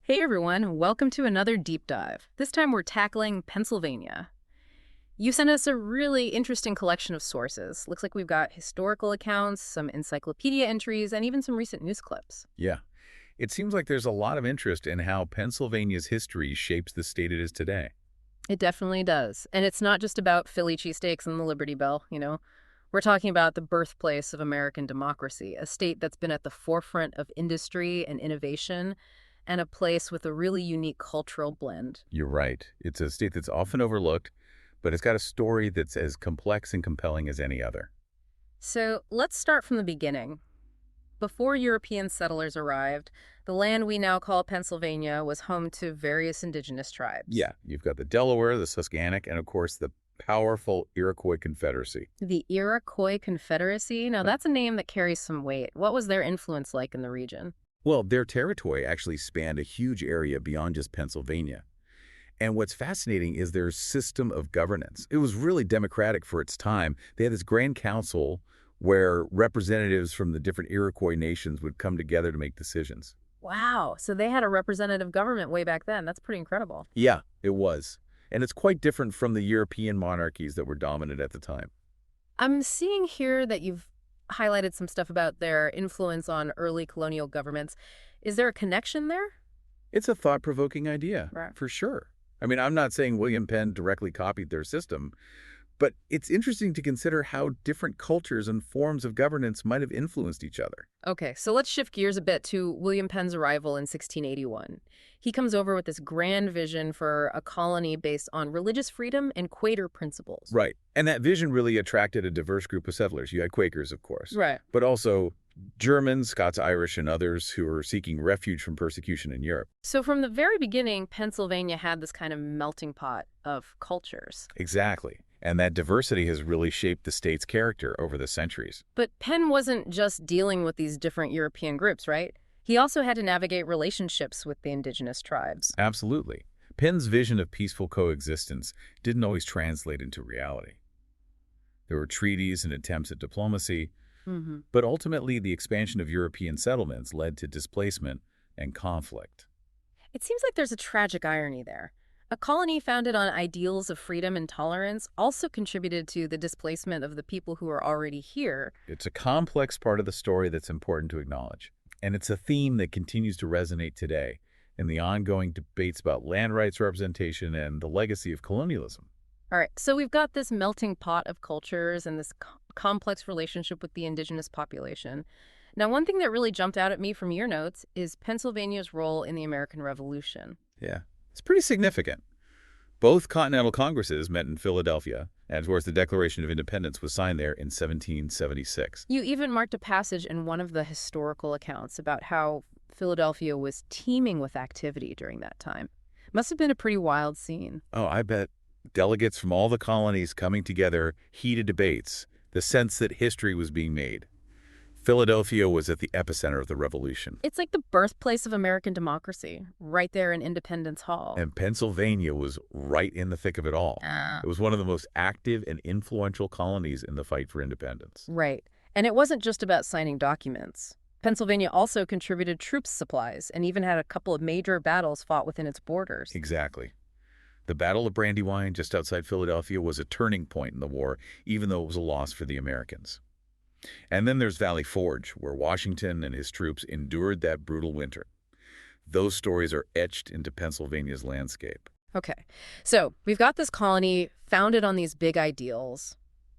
Hey everyone, welcome to another deep dive. This time we're tackling Pennsylvania. You sent us a really interesting collection of sources. Looks like we've got historical accounts, some encyclopedia entries, and even some recent news clips. Yeah. It seems like there's a lot of interest in how Pennsylvania's history shapes the state it is today. It definitely does. And it's not just about Philly cheesesteaks and the Liberty Bell. We're talking about the birthplace of American democracy, a state that's been at the forefront of industry and innovation, and a place with a really unique cultural blend. You're right. It's a state that's often overlooked, but it's got a story that's as complex and compelling as any other. So let's start from the beginning. Before European settlers arrived, the land we now call Pennsylvania was home to various indigenous tribes. Yeah, you've got the Delaware, the Susquehannock, and of course the powerful Iroquois Confederacy. The Iroquois Confederacy? Now, that's a name that carries some weight. What was their influence like in the region? Well, their territory actually spanned a huge area beyond just Pennsylvania. And what's fascinating is their system of governance. It was really democratic for its time. They had this grand council where representatives from the different Iroquois nations would come together to make decisions. Wow, so they had a representative government way back then. That's pretty incredible. Yeah, it was. And it's quite different from the European monarchies that were dominant at the time. I'm seeing here that you've highlighted some stuff about their influence on early colonial governments. Is there a connection there? It's a thought-provoking idea, Right. for sure. I mean, I'm not saying William Penn directly copied their system, but it's interesting to consider how different cultures and forms of governance might have influenced each other. Okay, so let's shift gears a bit to William Penn's arrival in 1681. He comes over with this grand vision for a colony based on religious freedom and Quaker principles. Right. And that vision really attracted a diverse group of settlers. You had Quakers, of course, Right. but also Germans, Scots-Irish, and others who were seeking refuge from persecution in Europe. So from the very beginning, Pennsylvania had this kind of melting pot of cultures. Exactly. And that diversity has really shaped the state's character over the centuries. But Penn wasn't just dealing with these different European groups, right? He also had to navigate relationships with the indigenous tribes. Absolutely. Penn's vision of peaceful coexistence didn't always translate into reality. There were treaties and attempts at diplomacy, but ultimately the expansion of European settlements led to displacement and conflict. It seems like there's a tragic irony there. A colony founded on ideals of freedom and tolerance also contributed to the displacement of the people who are already here. It's a complex part of the story that's important to acknowledge, and it's a theme that continues to resonate today in the ongoing debates about land rights representation and the legacy of colonialism. All right, so we've got this melting pot of cultures and this complex relationship with the indigenous population. Now, one thing that really jumped out at me from your notes is Pennsylvania's role in the American Revolution. Yeah, it's pretty significant. Both Continental Congresses met in Philadelphia, and of course the Declaration of Independence was signed there in 1776. You even marked a passage in one of the historical accounts about how Philadelphia was teeming with activity during that time. Must have been a pretty wild scene. Oh, I bet. Delegates from all the colonies coming together, heated debates, the sense that history was being made. Philadelphia was at the epicenter of the revolution. It's like the birthplace of American democracy, right there in Independence Hall. And Pennsylvania was right in the thick of it all. It was one of the most active and influential colonies in the fight for independence. Right. And it wasn't just about signing documents. Pennsylvania also contributed troop supplies and even had a couple of major battles fought within its borders. Exactly. The Battle of Brandywine, just outside Philadelphia, was a turning point in the war, even though it was a loss for the Americans. And then there's Valley Forge, where Washington and his troops endured that brutal winter. Those stories are etched into Pennsylvania's landscape. Okay, so we've got this colony founded on these big ideals,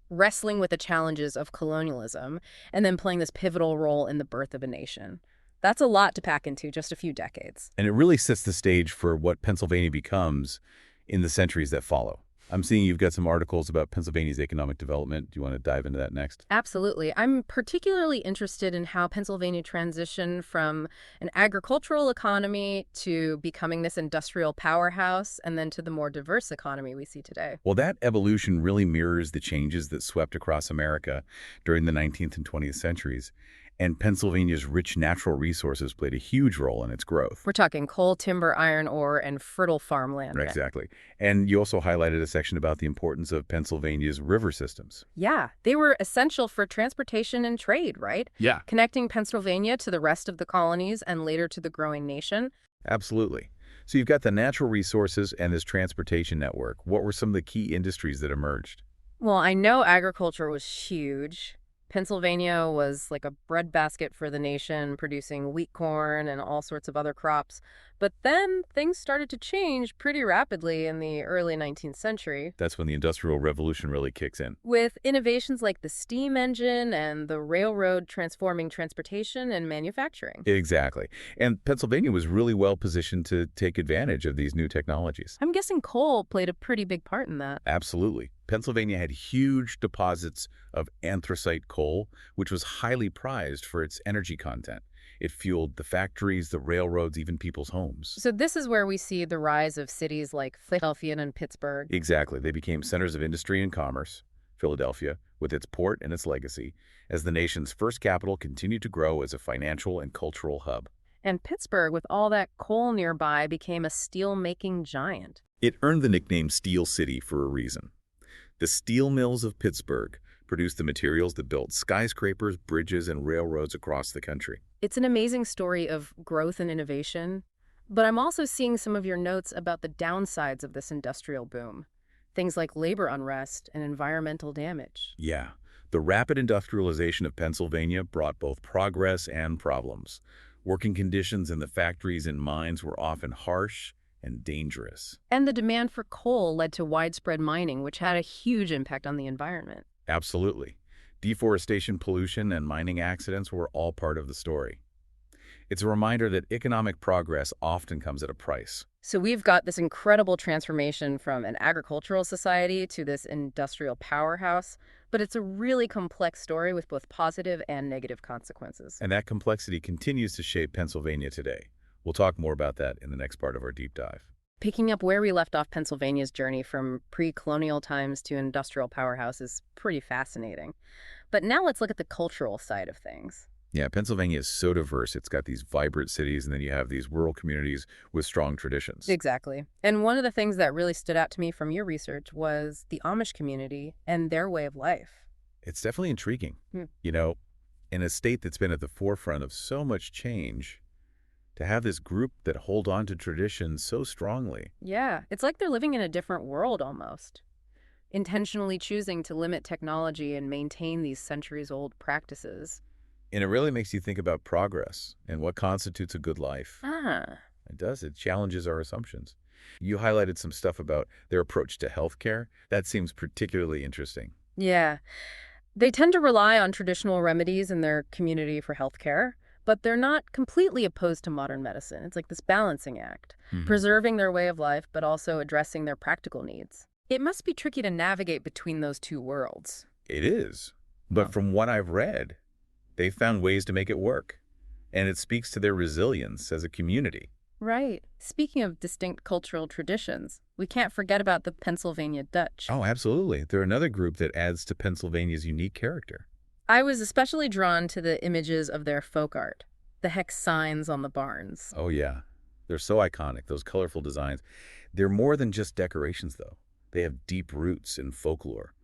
wrestling with the challenges of colonialism, and then playing this pivotal role in the birth of a nation. That's a lot to pack into just a few decades. And it really sets the stage for what Pennsylvania becomes in the centuries that follow. I'm seeing you've got some articles about Pennsylvania's economic development. Do you want to dive into that next? Absolutely. I'm particularly interested in how Pennsylvania transitioned from an agricultural economy to becoming this industrial powerhouse and then to the more diverse economy we see today. Well, that evolution really mirrors the changes that swept across America during the 19th and 20th centuries. And Pennsylvania's rich natural resources played a huge role in its growth. We're talking coal, timber, iron ore, and fertile farmland. Right, exactly. And you also highlighted a section about the importance of Pennsylvania's river systems. Yeah, they were essential for transportation and trade, right? Yeah. Connecting Pennsylvania to the rest of the colonies and later to the growing nation. Absolutely. So you've got the natural resources and this transportation network. What were some of the key industries that emerged? Well, I know agriculture was huge. Pennsylvania was like a breadbasket for the nation, producing wheat, corn, and all sorts of other crops. But then things started to change pretty rapidly in the early 19th century That's when the Industrial Revolution really kicks in. with innovations like the steam engine and the railroad transforming transportation and manufacturing. Exactly. And Pennsylvania was really well positioned to take advantage of these new technologies. I'm guessing coal played a pretty big part in that. Absolutely. Pennsylvania had huge deposits of anthracite coal, which was highly prized for its energy content. It fueled the factories, the railroads, even people's homes. So this is where we see the rise of cities like Philadelphia and Pittsburgh. Exactly. They became centers of industry and commerce. Philadelphia, with its port and its legacy, as the nation's first capital, continued to grow as a financial and cultural hub. And Pittsburgh, with all that coal nearby, became a steel-making giant. It earned the nickname Steel City for a reason. The steel mills of Pittsburgh produced the materials that built skyscrapers, bridges, and railroads across the country. It's an amazing story of growth and innovation, but I'm also seeing some of your notes about the downsides of this industrial boom. Things like labor unrest and environmental damage. Yeah, the rapid industrialization of Pennsylvania brought both progress and problems. Working conditions in the factories and mines were often harsh and dangerous. And the demand for coal led to widespread mining, which had a huge impact on the environment. Absolutely. Deforestation, pollution, and mining accidents were all part of the story. It's a reminder that economic progress often comes at a price. So we've got this incredible transformation from an agricultural society to this industrial powerhouse, but it's a really complex story with both positive and negative consequences. And that complexity continues to shape Pennsylvania today. We'll talk more about that in the next part of our deep dive. Picking up where we left off, Pennsylvania's journey from pre-colonial times to industrial powerhouse is pretty fascinating. But now let's look at the cultural side of things. Yeah, Pennsylvania is so diverse. It's got these vibrant cities, and then you have these rural communities with strong traditions. Exactly. And one of the things that really stood out to me from your research was the Amish community and their way of life. It's definitely intriguing. Hmm. You know, in a state that's been at the forefront of so much change, to have this group that hold on to traditions so strongly. Yeah, it's like they're living in a different world almost, intentionally choosing to limit technology and maintain these centuries-old practices. And it really makes you think about progress and what constitutes a good life. Ah, It does. It challenges our assumptions. You highlighted some stuff about their approach to healthcare. That seems particularly interesting. yeah. They tend to rely on traditional remedies in their community for healthcare, but they're not completely opposed to modern medicine. It's like this balancing act, preserving their way of life, but also addressing their practical needs. It must be tricky to navigate between those two worlds. It is. But Huh. from what I've read, they've found ways to make it work. And it speaks to their resilience as a community. Right. Speaking of distinct cultural traditions, we can't forget about the Pennsylvania Dutch. Oh, absolutely. They're another group that adds to Pennsylvania's unique character. I was especially drawn to the images of their folk art, the hex signs on the barns. Oh, yeah. They're so iconic, those colorful designs. They're more than just decorations, though. They have deep roots in folklore.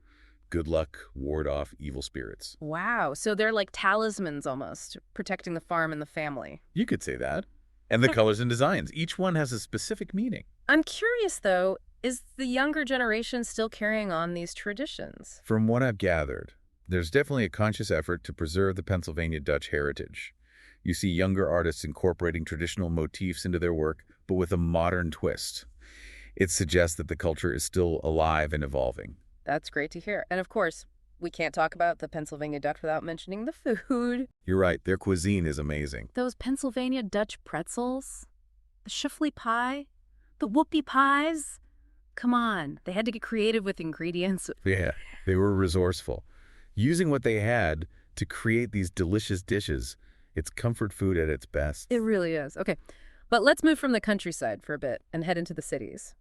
Good luck, ward off evil spirits. Wow, so they're like talismans almost, protecting the farm and the family. You could say that. And the colors and designs. Each one has a specific meaning. I'm curious, though, is the younger generation still carrying on these traditions? From what I've gathered, there's definitely a conscious effort to preserve the Pennsylvania Dutch heritage. You see younger artists incorporating traditional motifs into their work, but with a modern twist. It suggests that the culture is still alive and evolving. That's great to hear. And of course, we can't talk about the Pennsylvania Dutch without mentioning the food. You're right, their cuisine is amazing. Those Pennsylvania Dutch pretzels, the shuffly pie, the whoopie pies. Come on, they had to get creative with ingredients. Yeah, they were resourceful. Using what they had to create these delicious dishes. It's comfort food at its best. It really is. Okay, but let's move from the countryside for a bit and head into the cities.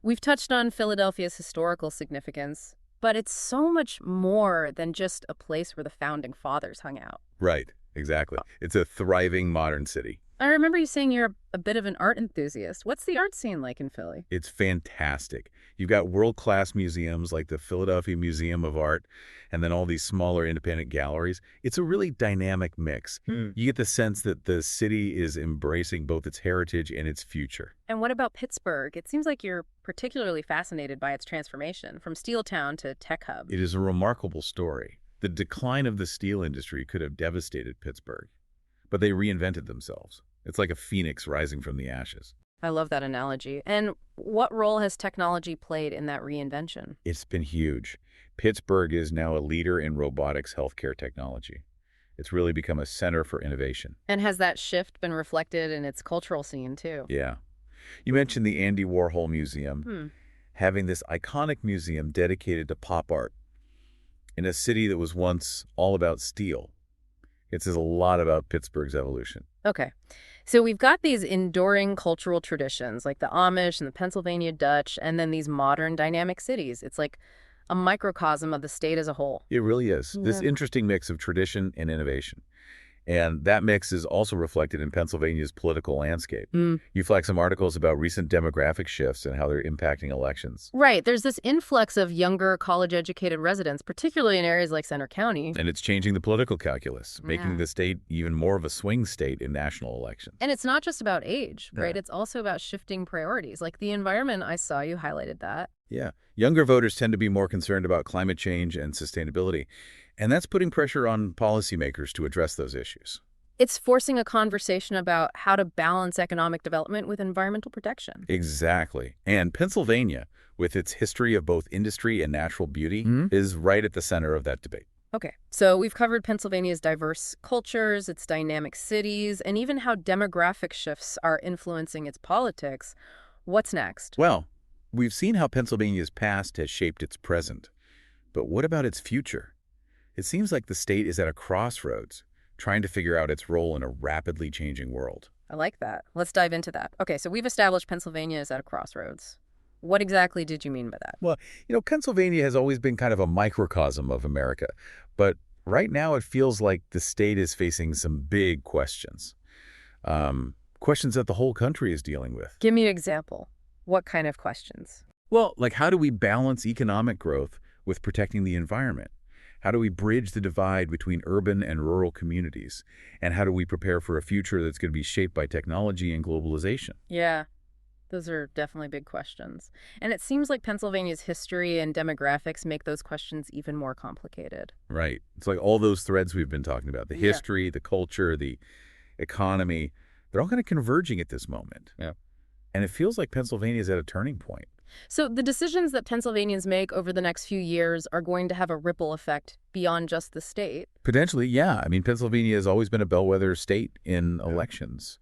We've touched on Philadelphia's historical significance, but it's so much more than just a place where the founding fathers hung out. Right, exactly. It's a thriving modern city. I remember you saying you're a bit of an art enthusiast. What's the art scene like in Philly? It's fantastic. You've got world-class museums like the Philadelphia Museum of Art and then all these smaller independent galleries. It's a really dynamic mix. You get the sense that the city is embracing both its heritage and its future. And what about Pittsburgh? It seems like you're particularly fascinated by its transformation from steel town to tech hub. It is a remarkable story. The decline of the steel industry could have devastated Pittsburgh, but they reinvented themselves. It's like a phoenix rising from the ashes. I love that analogy. And what role has technology played in that reinvention? It's been huge. Pittsburgh is now a leader in robotics healthcare technology. It's really become a center for innovation. And has that shift been reflected in its cultural scene, too? Yeah. You mentioned the Andy Warhol Museum. Hmm. Having this iconic museum dedicated to pop art in a city that was once all about steel. It says a lot about Pittsburgh's evolution. Okay. So we've got these enduring cultural traditions like the Amish and the Pennsylvania Dutch, and then these modern dynamic cities. It's like a microcosm of the state as a whole. It really is. This Yeah. interesting mix of tradition and innovation. And that mix is also reflected in Pennsylvania's political landscape. You flag some articles about recent demographic shifts and how they're impacting elections. Right. There's this influx of younger college-educated residents, particularly in areas like Center County. And it's changing the political calculus, making Yeah. the state even more of a swing state in national elections. And it's not just about age, right? Yeah. It's also about shifting priorities. Like the environment, I saw you highlighted that. Yeah. Younger voters tend to be more concerned about climate change and sustainability. And that's putting pressure on policymakers to address those issues. It's forcing a conversation about how to balance economic development with environmental protection. Exactly. And Pennsylvania, with its history of both industry and natural beauty, is right at the center of that debate. Okay, so we've covered Pennsylvania's diverse cultures, its dynamic cities, and even how demographic shifts are influencing its politics. What's next? Well, we've seen how Pennsylvania's past has shaped its present. But what about its future? It seems like the state is at a crossroads, trying to figure out its role in a rapidly changing world. I like that. Let's dive into that. Okay, so we've established Pennsylvania is at a crossroads. What exactly did you mean by that? Well, Pennsylvania has always been kind of a microcosm of America, but right now it feels like the state is facing some big questions. Questions that the whole country is dealing with. Give me an example. What kind of questions? Well, like how do we balance economic growth with protecting the environment? How do we bridge the divide between urban and rural communities? And how do we prepare for a future that's going to be shaped by technology and globalization? Yeah, those are definitely big questions. And it seems like Pennsylvania's history and demographics make those questions even more complicated. Right. It's like all those threads we've been talking about, the Yeah. history, the culture, the economy, they're all kind of converging at this moment. Yeah. And it feels like Pennsylvania is at a turning point. So the decisions that Pennsylvanians make over the next few years are going to have a ripple effect beyond just the state. Potentially, yeah. I mean, Pennsylvania has always been a bellwether state in elections.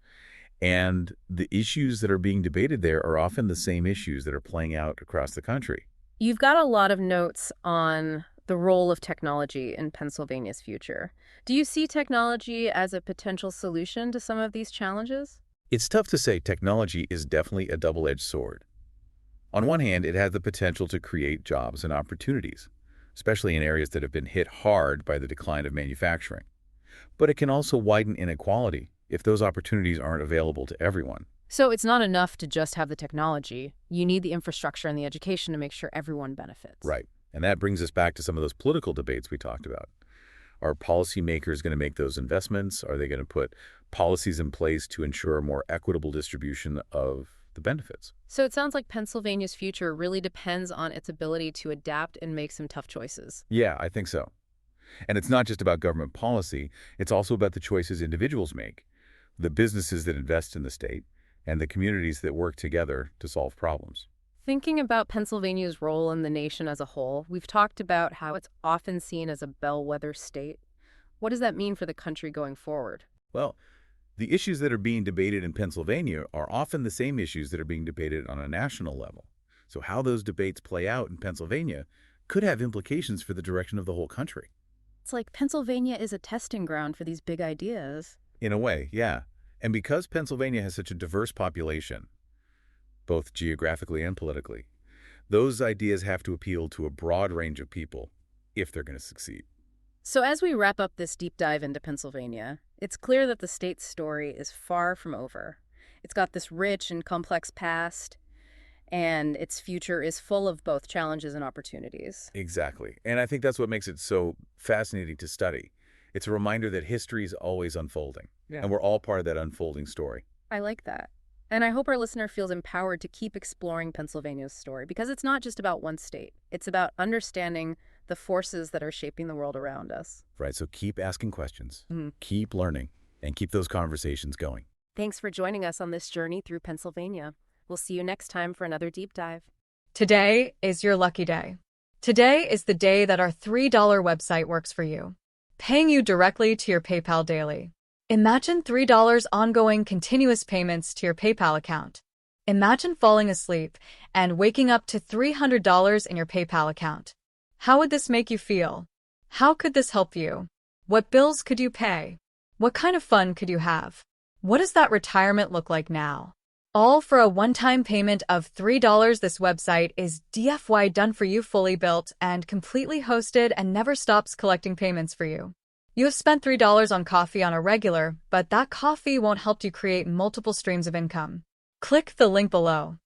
And the issues that are being debated there are often the same issues that are playing out across the country. You've got a lot of notes on the role of technology in Pennsylvania's future. Do you see technology as a potential solution to some of these challenges? It's tough to say. Technology is definitely a double-edged sword. On one hand, it has the potential to create jobs and opportunities, especially in areas that have been hit hard by the decline of manufacturing. But it can also widen inequality if those opportunities aren't available to everyone. So it's not enough to just have the technology. You need the infrastructure and the education to make sure everyone benefits. Right. And that brings us back to some of those political debates we talked about. Are policymakers going to make those investments? Are they going to put policies in place to ensure a more equitable distribution of the benefits? So it sounds like Pennsylvania's future really depends on its ability to adapt and make some tough choices. Yeah, I think so. And it's not just about government policy. It's also about the choices individuals make, the businesses that invest in the state, and the communities that work together to solve problems. Thinking about Pennsylvania's role in the nation as a whole, we've talked about how it's often seen as a bellwether state. What does that mean for the country going forward? Well, the issues that are being debated in Pennsylvania are often the same issues that are being debated on a national level. So how those debates play out in Pennsylvania could have implications for the direction of the whole country. It's like Pennsylvania is a testing ground for these big ideas. In a way, yeah. And because Pennsylvania has such a diverse population, both geographically and politically, those ideas have to appeal to a broad range of people if they're going to succeed. So as we wrap up this deep dive into Pennsylvania, it's clear that the state's story is far from over. It's got this rich and complex past, and its future is full of both challenges and opportunities. Exactly. And I think that's what makes it so fascinating to study. It's a reminder that history is always unfolding, Yeah. and we're all part of that unfolding story. I like that. And I hope our listener feels empowered to keep exploring Pennsylvania's story because it's not just about one state. It's about understanding the forces that are shaping the world around us. Right, so keep asking questions, Mhm. keep learning, and keep those conversations going. Thanks for joining us on this journey through Pennsylvania. We'll see you next time for another deep dive. Today is your lucky day. Today is the day that our $3 website works for you, paying you directly to your PayPal daily. Imagine $3 ongoing continuous payments to your PayPal account. Imagine falling asleep and waking up to $300 in your PayPal account. How would this make you feel? How could this help you? What bills could you pay? What kind of fun could you have? What does that retirement look like now? All for a one-time payment of $3. This website is DFY done for you, fully built and completely hosted, and never stops collecting payments for you. You have spent $3 on coffee on a regular, but that coffee won't help you create multiple streams of income. Click the link below.